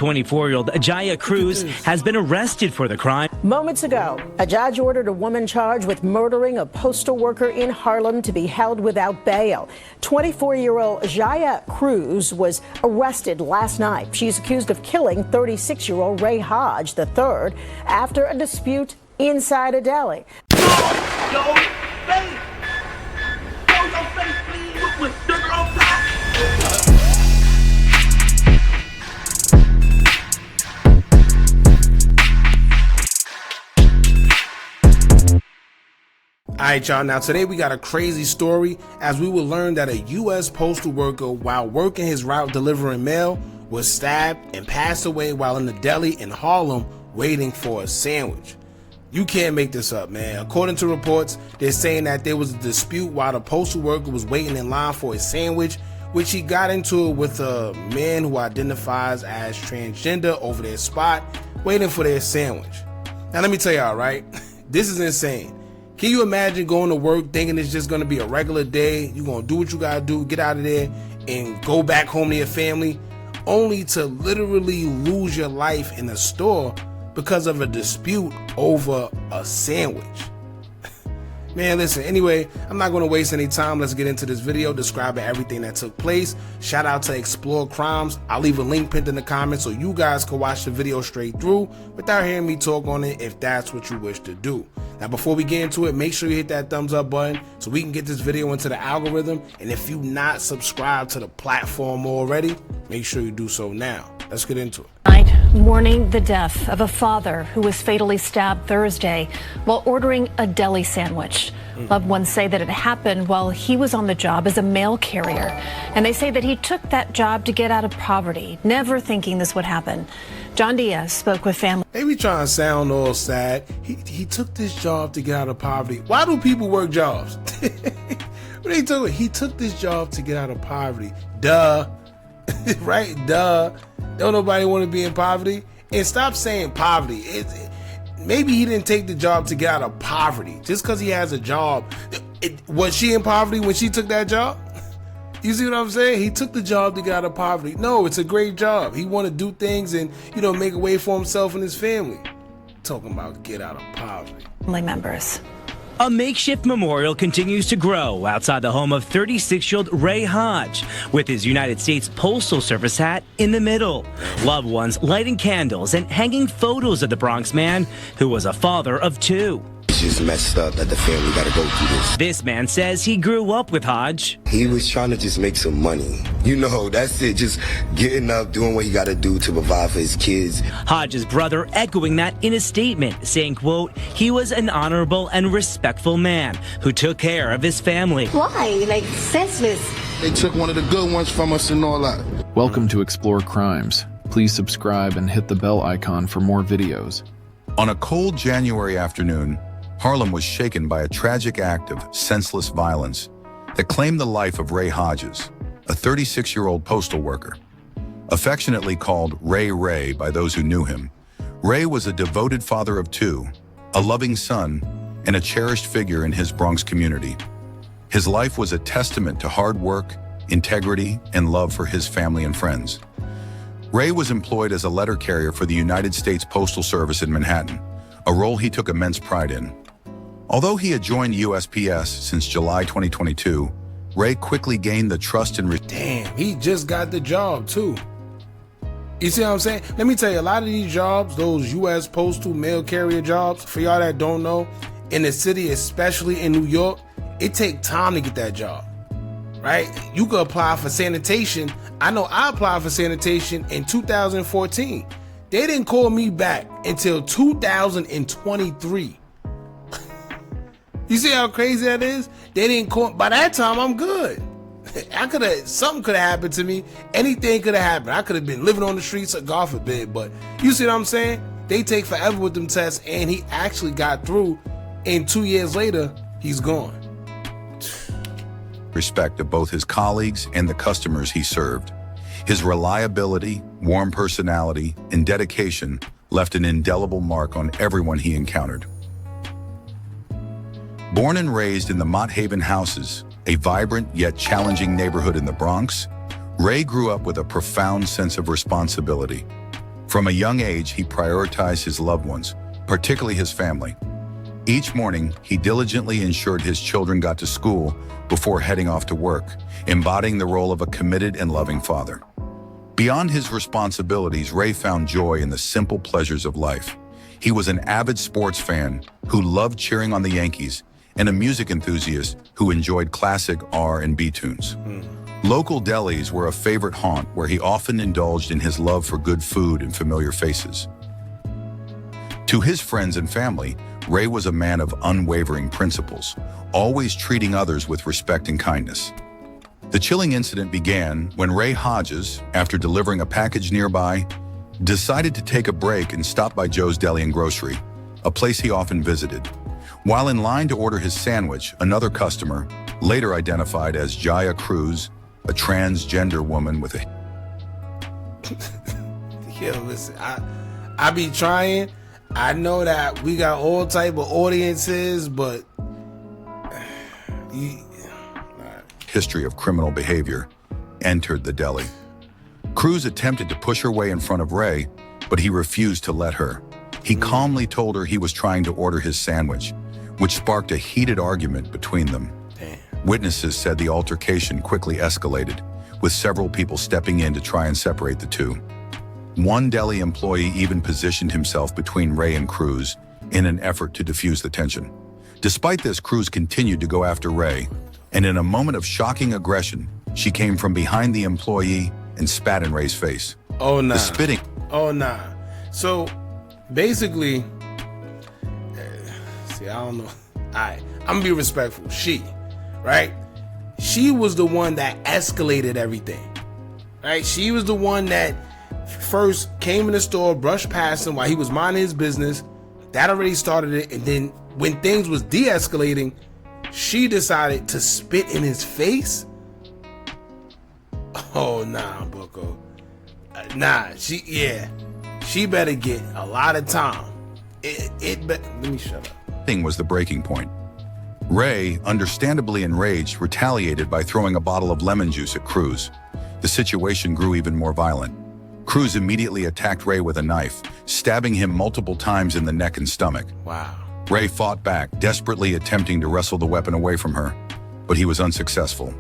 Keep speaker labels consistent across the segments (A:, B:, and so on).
A: 24-year-old Jaya Cruz has been arrested for the crime.
B: Moments ago, a judge ordered a woman charged with murdering a postal worker in Harlem to be held without bail. 24-year-old Jaya Cruz was arrested last night. She's accused of killing 36-year-old Ray Hodge III after a dispute inside a deli.
C: Alright y'all, now today we got a crazy story as we will learn that a U.S. Postal worker while working his route delivering mail was stabbed and passed away while in the deli in Harlem waiting for a sandwich. You can't make this up, man. According to reports, they're saying that there was a dispute while the postal worker was waiting in line for a sandwich, which he got into it with a man who identifies as transgender over their spot waiting for their sandwich. Now let me tell y'all, right? This is insane. Can you imagine going to work thinking it's just going to be a regular day? You're going to do what you got to do, get out of there, and go back home to your family, only to literally lose your life in a store because of a dispute over a sandwich. Man, listen, anyway, I'm not going to waste any time. Let's get into this video describing everything that took place. Shout out to Explore Crimes. I'll leave a link pinned in the comments so you guys can watch the video straight through without hearing me talk on it if that's what you wish to do. Now, before we get into it, make sure you hit that thumbs up button so we can get this video into the algorithm. And if you're not subscribed to the platform already, make sure you do so now. Let's get into it.
D: Mourning the death of a father who was fatally stabbed Thursday while ordering a deli sandwich. Loved ones say that it happened while he was on the job as a mail carrier. And they say that he took that job to get out of poverty, never thinking this would happen. John Diaz spoke with family.
C: They be trying to sound all sad. He took this job to get out of poverty. Why do people work jobs? What are they talking? He took this job to get out of poverty. Duh. Right? Duh. Don't nobody want to be in poverty. And stop saying poverty. Maybe he didn't take the job to get out of poverty. Just because he has a job. Was she in poverty when she took that job? You see what I'm saying? He took the job to get out of poverty. No, it's a great job. He want to do things and, you know, make a way for himself and his family. Talking about get out of poverty.
D: Family members.
A: A makeshift memorial continues to grow outside the home of 36-year-old Ray Hodge with his United States Postal Service hat in the middle. Loved ones lighting candles and hanging photos of the Bronx man who was a father of two.
E: It's just messed up that the family got to go through this.
A: This man says he grew up with Hodge.
E: He was trying to just make some money. You know, that's it. Just getting up, doing what he got to do to provide for his kids.
A: Hodge's brother echoing that in a statement, saying, quote, he was an honorable and respectful man who took care of his family.
F: Why? Like, senseless.
G: They took one of the good ones from us and all that.
H: Welcome to Explore Crimes. Please subscribe and hit the bell icon for more videos.
I: On a cold January afternoon, Harlem was shaken by a tragic act of senseless violence that claimed the life of Ray Hodges, a 36-year-old postal worker. Affectionately called Ray by those who knew him, Ray was a devoted father of two, a loving son, and a cherished figure in his Bronx community. His life was a testament to hard work, integrity, and love for his family and friends. Ray was employed as a letter carrier for the United States Postal Service in Manhattan, a role he took immense pride in. Although he had joined USPS since July 2022, Ray quickly gained the trust and
C: Damn, he just got the job too. You see what I'm saying? Let me tell you, a lot of these jobs, those U.S. Postal mail carrier jobs, for y'all that don't know, in the city, especially in New York, it takes time to get that job, right? You could apply for sanitation. I know I applied for sanitation in 2014. They didn't call me back until 2023. You see how crazy that is? They didn't call. By that time, I'm good. Something could have happened to me. Anything could have happened. I could have been living on the streets, or God forbid. But you see what I'm saying? They take forever with them tests, and he actually got through. And 2 years later, he's gone.
I: respect of both his colleagues and the customers he served. His reliability, warm personality, and dedication left an indelible mark on everyone he encountered. Born and raised in the Mott Haven Houses, a vibrant yet challenging neighborhood in the Bronx, Ray grew up with a profound sense of responsibility. From a young age, he prioritized his loved ones, particularly his family. Each morning, he diligently ensured his children got to school before heading off to work, embodying the role of a committed and loving father. Beyond his responsibilities, Ray found joy in the simple pleasures of life. He was an avid sports fan who loved cheering on the Yankees and a music enthusiast who enjoyed classic R&B tunes. Local delis were a favorite haunt where he often indulged in his love for good food and familiar faces. To his friends and family, Ray was a man of unwavering principles, always treating others with respect and kindness. The chilling incident began when Ray Hodges, after delivering a package nearby, decided to take a break and stop by Joe's Deli and Grocery, a place he often visited. While in line to order his sandwich, another customer, later identified as Jaya Cruz, a transgender woman with a...
C: Yo, listen, I be trying. I know that we got all type of audiences, but...
I: history of criminal behavior, entered the deli. Cruz attempted to push her way in front of Ray, but he refused to let her. He calmly told her he was trying to order his sandwich, which sparked a heated argument between them. Witnesses said the altercation quickly escalated, with several people stepping in to try and separate the two. One deli employee even positioned himself between Ray and Cruz in an effort to defuse the tension. Despite this, Cruz continued to go after Ray, and in a moment of shocking aggression, she came from behind the employee and spat in Ray's face.
C: Oh, nah.
I: The spitting...
C: Oh, nah. So, basically, see, I don't know. I'm gonna be respectful. She, right? She was the one that escalated everything, right? She was the one that first came in the store, brushed past him while he was minding his business. That already started it. And then when things was de-escalating, she decided to spit in his face. Oh, nah, Bucko. Nah, she better get a lot of time. Let me shut up.
I: Thing was the breaking point. Ray, understandably enraged, retaliated by throwing a bottle of lemon juice at Cruz. The situation grew even more violent. Cruz immediately attacked Ray with a knife, stabbing him multiple times in the neck and stomach.
C: Wow.
I: Ray fought back, desperately attempting to wrestle the weapon away from her, but he was unsuccessful.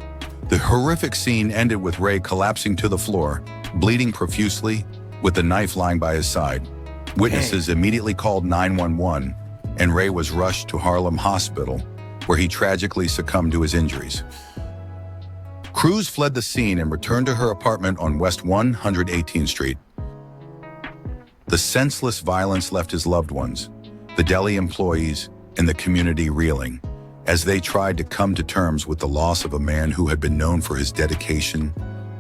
I: The horrific scene ended with Ray collapsing to the floor, bleeding profusely, with the knife lying by his side. Witnesses immediately called 911, and Ray was rushed to Harlem Hospital, where he tragically succumbed to his injuries. Cruz fled the scene and returned to her apartment on West 118th Street. The senseless violence left his loved ones, the deli employees, and the community reeling, as they tried to come to terms with the loss of a man who had been known for his dedication,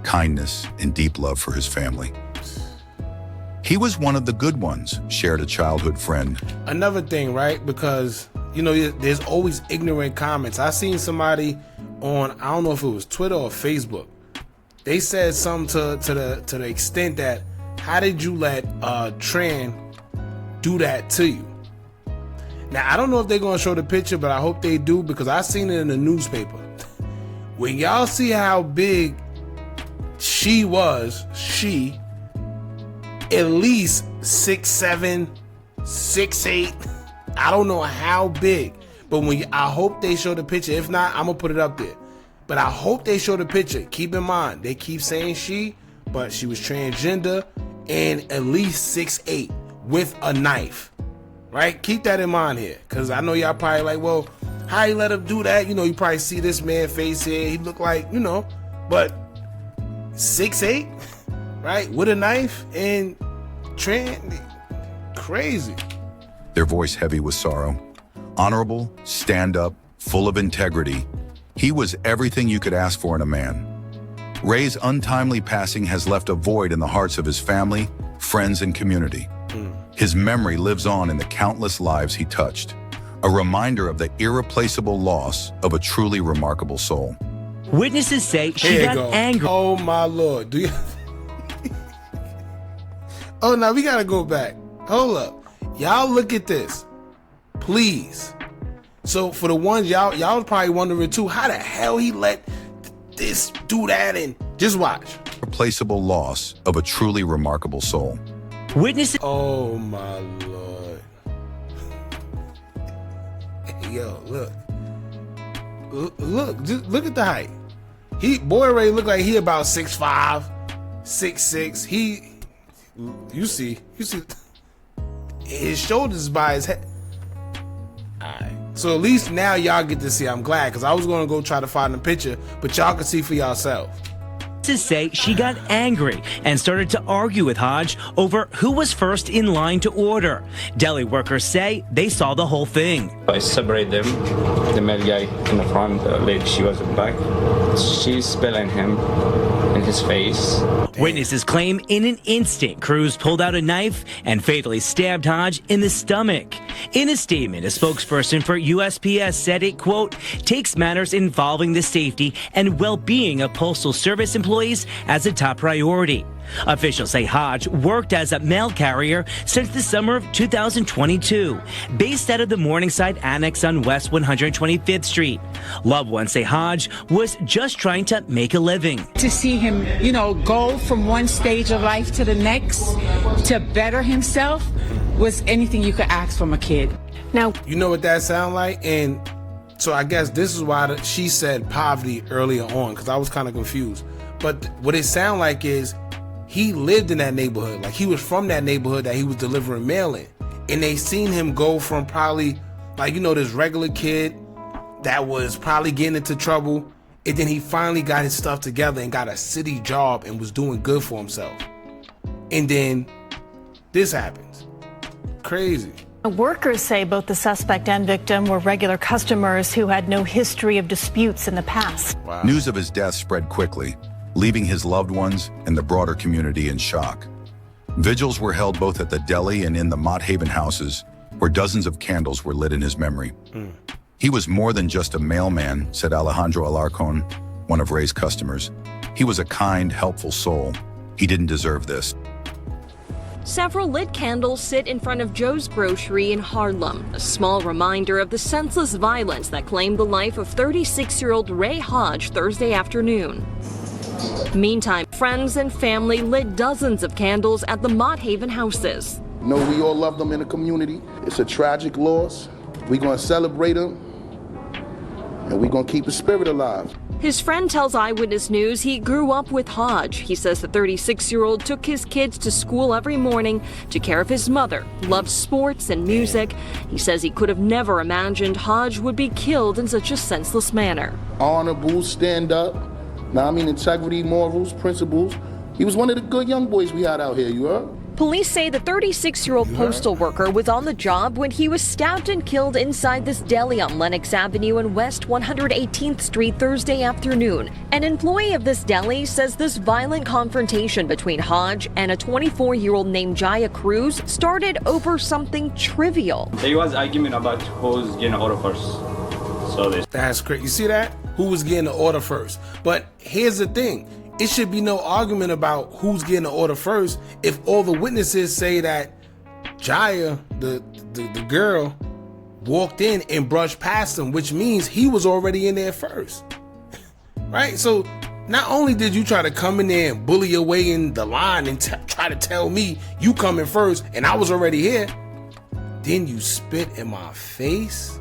I: kindness, and deep love for his family. He was one of the good ones, shared a childhood friend.
C: Another thing, right? Because, you know, there's always ignorant comments. I seen somebody on, I don't know if it was Twitter or Facebook. They said something to the extent that, how did you let Tran do that to you? Now, I don't know if they're going to show the picture, but I hope they do, because I seen it in the newspaper. When y'all see how big she was, at least 6'7", 6'8". I don't know how big, but I hope they show the picture. If not, I'm gonna put it up there. But I hope they show the picture. Keep in mind, they keep saying she, but she was transgender and at least 6'8" with a knife. Right? Keep that in mind here, because I know y'all probably like, well, how you let him do that? You know, you probably see this man's face here. He look like, you know, but 6'8", right? With a knife and crazy.
I: Their voice heavy with sorrow. Honorable, stand-up, full of integrity. He was everything you could ask for in a man. Ray's untimely passing has left a void in the hearts of his family, friends, and community. His memory lives on in the countless lives he touched, a reminder of the irreplaceable loss of a truly remarkable soul.
A: Witnesses say she got angry.
C: Oh my Lord. Do you? Oh, now we gotta go back. Hold up. Y'all look at this. Please. So for the ones y'all probably wondering too, how the hell he let this do that, and just watch.
I: Irreplaceable loss of a truly remarkable soul.
A: Witnesses.
C: Oh my Lord. Yo, look. Look, just look at the height. Boy Ray look like he about 6'5", 6'6". You see his shoulders by his head. Alright. So at least now y'all get to see. I'm glad, because I was gonna go try to find the picture, but y'all can see for yourself.
A: Say she got angry and started to argue with Hodge over who was first in line to order. Deli workers say they saw the whole thing.
J: I separate them. The male guy in the front, the lady, she was in the back. She's spilling him in his face.
A: Witnesses claim in an instant, Cruz pulled out a knife and fatally stabbed Hodge in the stomach. In a statement, a spokesperson for USPS said it, quote, takes matters involving the safety and well-being of Postal Service employees as a top priority. Officials say Hodge worked as a mail carrier since the summer of 2022, based out of the Morningside Annex on West 125th Street. Loved ones say Hodge was just trying to make a living.
K: To see him, go from one stage of life to the next to better himself was anything you could ask from a kid.
D: Now,
C: you know what that sound like? And so I guess this is why she said poverty earlier on, because I was kind of confused. But what it sound like is he lived in that neighborhood. Like, he was from that neighborhood that he was delivering mail in. And they seen him go from probably, like, this regular kid that was probably getting into trouble. And then he finally got his stuff together and got a city job and was doing good for himself. And then this happens. Crazy.
D: Workers say both the suspect and victim were regular customers who had no history of disputes in the past.
C: Wow.
I: News of his death spread quickly, leaving his loved ones and the broader community in shock. Vigils were held both at the deli and in the Mott Haven houses, where dozens of candles were lit in his memory. He was more than just a mailman, said Alejandro Alarcon, one of Ray's customers. He was a kind, helpful soul. He didn't deserve this.
L: Several lit candles sit in front of Joe's Grocery in Harlem, a small reminder of the senseless violence that claimed the life of 36-year-old Ray Hodge Thursday afternoon. Meantime, friends and family lit dozens of candles at the Mott Haven houses.
G: We all love them in the community. It's a tragic loss. We're going to celebrate them, and we're going to keep the spirit alive.
L: His friend tells Eyewitness News he grew up with Hodge. He says the 36-year-old took his kids to school every morning, took care of his mother, loved sports and music. He says he could have never imagined Hodge would be killed in such a senseless manner.
G: Honorable, stand up. Integrity, morals, principles. He was one of the good young boys we had out here, you heard?
L: Police say the 36-year-old postal worker was on the job when he was stabbed and killed inside this deli on Lenox Avenue and West 118th Street Thursday afternoon. An employee of this deli says this violent confrontation between Hodge and a 24-year-old named Jaya Cruz started over something trivial.
J: There was argument about who's getting order first.
C: That's great. You see that? Who was getting the order first? But here's the thing. It should be no argument about who's getting the order first if all the witnesses say that Jaya, the girl, walked in and brushed past him, which means he was already in there first. Right? So not only did you try to come in there and bully your way in the line and try to tell me you coming first and I was already here, then you spit in my face.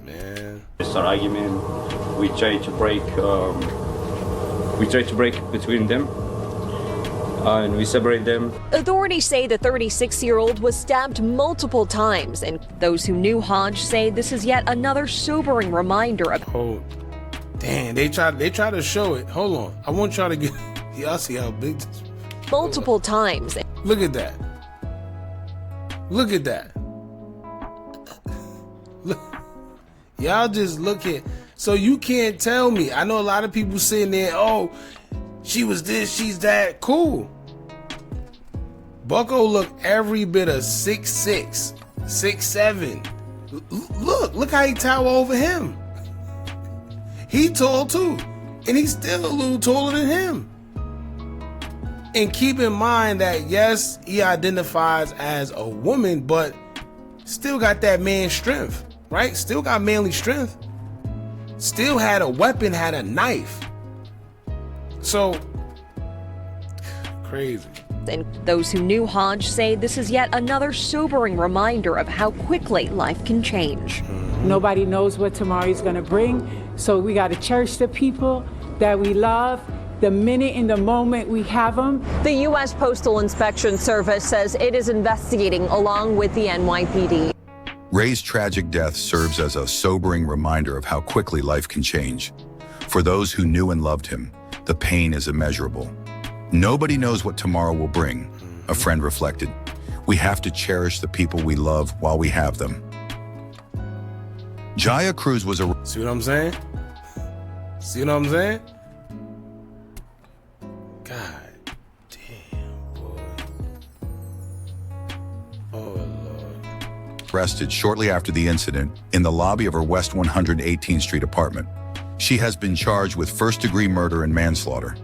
C: Man.
J: It's an argument. We try to break between them, and we separate them.
L: Authorities say the 36-year-old was stabbed multiple times, and those who knew Hodge say this is yet another sobering reminder of.
C: Oh, damn! They try to show it. Hold on, I want y'all to get. Y'all see how big this.
L: Multiple times.
C: Look at that. Look at that. Look. Y'all just look at. So you can't tell me. I know a lot of people sitting there, oh, she was this, she's that. Cool. Bucko look every bit of 6'6", 6'7". Look how he tower over him. He tall too. And he's still a little taller than him. And keep in mind that, yes, he identifies as a woman, but still got that man strength, right? Still got manly strength. Still had a weapon, had a knife. So Crazy.
L: And those who knew Hodge say this is yet another sobering reminder of how quickly life can change.
K: Nobody knows what tomorrow is going to bring, so we got to cherish the people that we love, the minute in the moment we have them.
L: The U.S. Postal Inspection Service says it is investigating along with the NYPD.
I: Ray's tragic death serves as a sobering reminder of how quickly life can change. For those who knew and loved him, the pain is immeasurable. Nobody knows what tomorrow will bring, a friend reflected. We have to cherish the people we love while we have them. Jaya Cruz was a...
C: See what I'm saying? See what I'm saying? God damn, boy. Oh, Lord.
I: Arrested shortly after the incident in the lobby of her West 118th Street apartment. She has been charged with first-degree murder and manslaughter.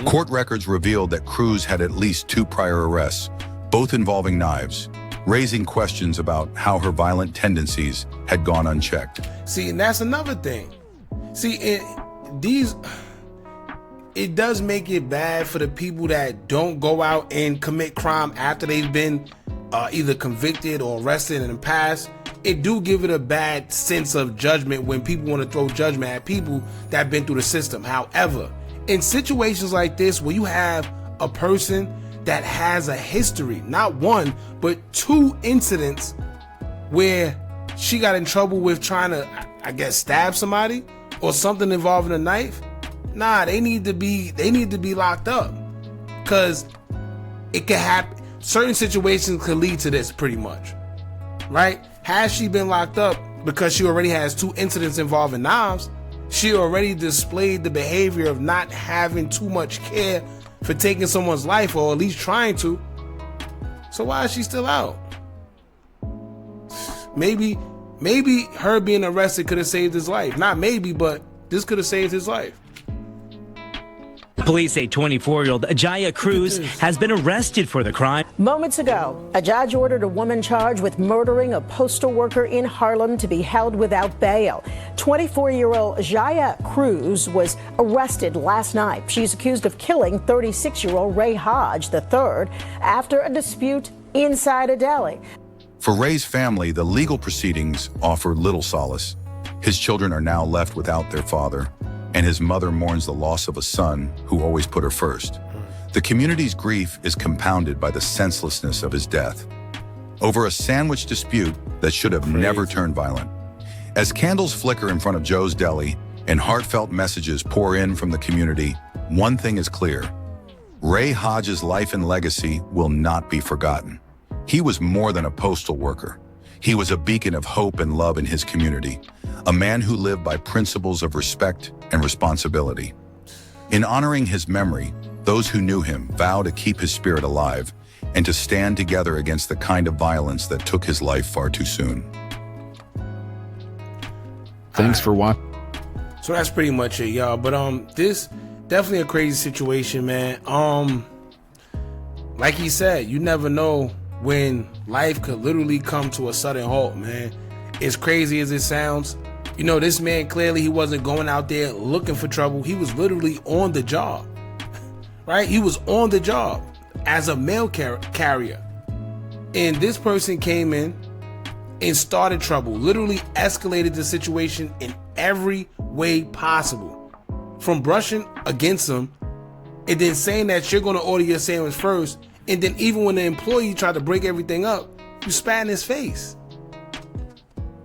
I: Court records revealed that Cruz had at least 2 prior arrests, both involving knives, raising questions about how her violent tendencies had gone unchecked.
C: See, and that's another thing. See, it does make it bad for the people that don't go out and commit crime after they've been either convicted or arrested in the past. It do give it a bad sense of judgment when people want to throw judgment at people that have been through the system. However, in situations like this, where you have a person that has a history, not 1, but 2 incidents where she got in trouble with trying to, I guess, stab somebody or something involving a knife, nah, they need to be locked up, because it could happen. Certain situations could lead to this, pretty much, right? Has she been locked up because she already has 2 incidents involving knives? She already displayed the behavior of not having too much care for taking someone's life, or at least trying to. So why is she still out? Maybe her being arrested could have saved his life. Not maybe, but this could have saved his life.
A: Police say 24-year-old Jaya Cruz has been arrested for the crime.
B: Moments ago, a judge ordered a woman charged with murdering a postal worker in Harlem to be held without bail. 24-year-old Jaya Cruz was arrested last night. She's accused of killing 36-year-old Ray Hodge III after a dispute inside a deli.
I: For Ray's family, the legal proceedings offer little solace. His children are now left without their father, and his mother mourns the loss of a son who always put her first. The community's grief is compounded by the senselessness of his death over a sandwich dispute that should have never turned violent. As candles flicker in front of Joe's Deli and heartfelt messages pour in from the community, one thing is clear: Ray Hodge's life and legacy will not be forgotten. He was more than a postal worker. He was a beacon of hope and love in his community, a man who lived by principles of respect and responsibility. In honoring his memory, those who knew him vow to keep his spirit alive and to stand together against the kind of violence that took his life far too soon.
H: Thanks for watching.
C: So that's pretty much it, y'all. But this definitely a crazy situation, man. Like he said, you never know when life could literally come to a sudden halt, man. As crazy as it sounds, you know, this man, clearly he wasn't going out there looking for trouble. He was literally on the job, right? He was on the job as a mail carrier. And this person came in and started trouble, literally escalated the situation in every way possible. From brushing against him and then saying that you're going to order your sandwich first. And then even when the employee tried to break everything up, you spat in his face.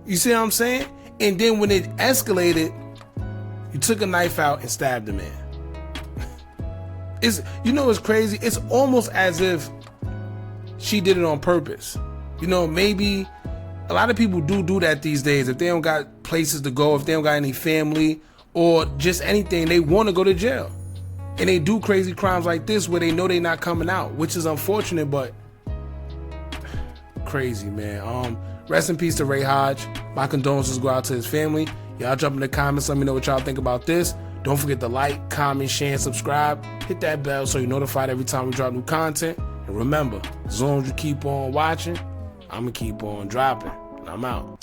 C: You see what I'm saying? And then when it escalated, you took a knife out and stabbed the man. You know what's crazy? It's almost as if she did it on purpose. You know, maybe a lot of people do that these days. If they don't got places to go, if they don't got any family or just anything, they want to go to jail. And they do crazy crimes like this where they know they're not coming out, which is unfortunate, but crazy, man. Rest in peace to Ray Hodge. My condolences go out to his family. Y'all jump in the comments. Let me know what y'all think about this. Don't forget to like, comment, share, and subscribe. Hit that bell so you're notified every time we drop new content. And remember, as long as you keep on watching, I'm going to keep on dropping. And I'm out.